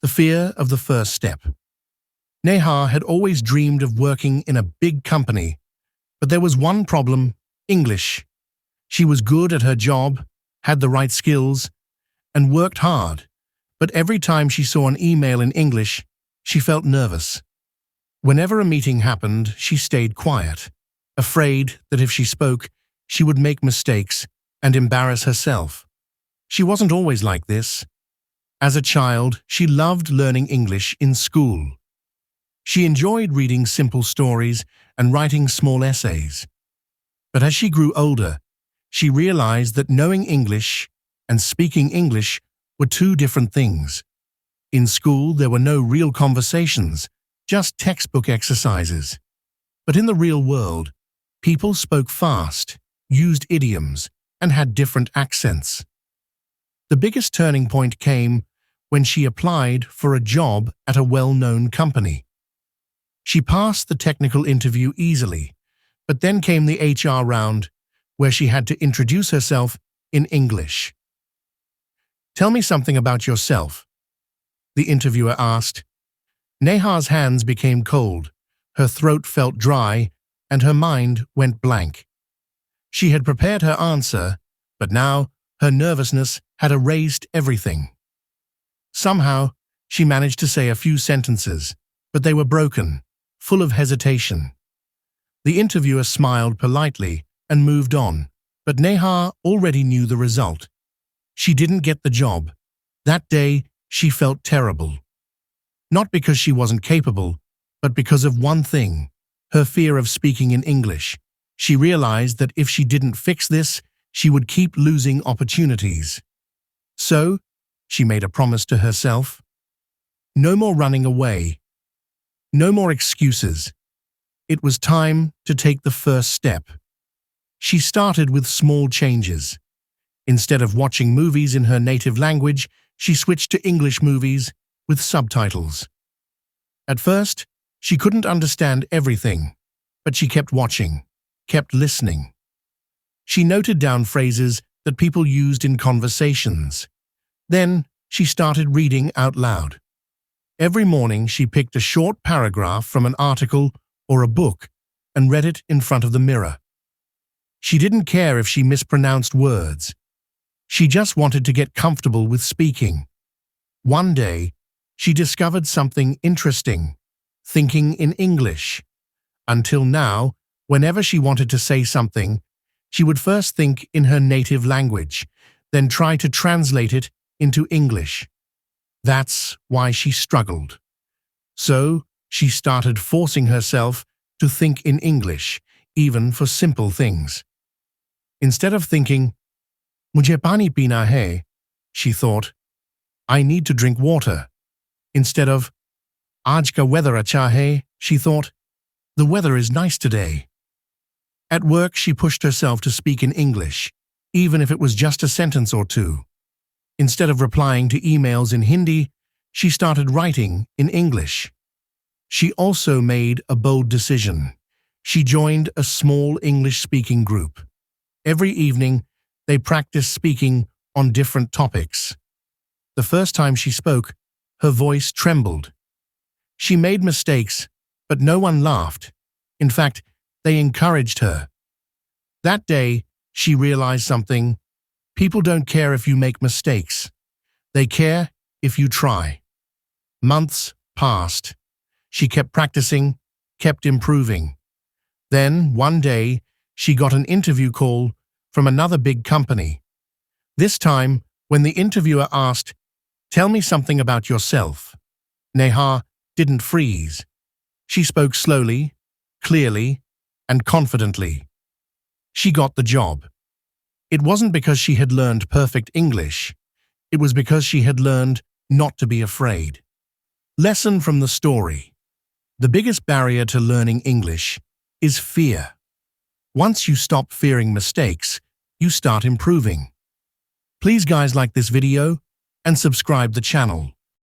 The fear of the first step. Neha had always dreamed of working in a big company, but there was one problem: English. She was good at her job, had the right skills, and worked hard, but every time she saw an email in English, she felt nervous. Whenever a meeting happened, she stayed quiet, afraid that if she spoke, she would make mistakes and embarrass herself. She wasn't always like this. As a child, she loved learning English in school. She enjoyed reading simple stories and writing small essays. But as she grew older, she realized that knowing English and speaking English were two different things. In school, there were no real conversations, just textbook exercises. But in the real world, people spoke fast, used idioms, and had different accents. The biggest turning point came when she applied for a job at a well-known company. She passed the technical interview easily, but then came the HR round, where she had to introduce herself in English. "Tell me something about yourself," the interviewer asked. Neha's hands became cold, her throat felt dry, and her mind went blank. She had prepared her answer, but now her nervousness had erased everything. Somehow, she managed to say a few sentences, but they were broken, full of hesitation. The interviewer smiled politely and moved on, but Neha already knew the result. She didn't get the job. That day, she felt terrible. Not because she wasn't capable, but because of one thing: her fear of speaking in English. She realized that if she didn't fix this, she would keep losing opportunities. So, she made a promise to herself. No more running away. No more excuses. It was time to take the first step. She started with small changes. Instead of watching movies in her native language, she switched to English movies with subtitles. At first, she couldn't understand everything, but she kept watching, kept listening. She noted down phrases that people used in conversations. Then, she started reading out loud. Every morning, she picked a short paragraph from an article or a book and read it in front of the mirror. She didn't care if she mispronounced words. She just wanted to get comfortable with speaking. One day, she discovered something interesting: thinking in English. Until now, whenever she wanted to say something, she would first think in her native language, then try to translate it into English. That's why she struggled. So, she started forcing herself to think in English, even for simple things. Instead of thinking, "Mujhe pani pina hai," she thought, "I need to drink water." Instead of, "Aaj ka weather acha hai," she thought, "The weather is nice today." At work, she pushed herself to speak in English, even if it was just a sentence or two. Instead of replying to emails in Hindi, she started writing in English. She also made a bold decision. She joined a small English-speaking group. Every evening, they practiced speaking on different topics. The first time she spoke, her voice trembled. She made mistakes, but no one laughed. In fact, they encouraged her. That day, she realized something: people don't care if you make mistakes. They care if you try. Months passed. She kept practicing, kept improving. Then, one day, she got an interview call from another big company. This time, when the interviewer asked, "Tell me something about yourself," Neha didn't freeze. She spoke slowly, clearly, and confidently. She got the job. It wasn't because she had learned perfect English. It was because she had learned not to be afraid. Lesson from the story: the biggest barrier to learning English is fear. Once you stop fearing mistakes, you start improving. Please guys, like this video and subscribe the channel.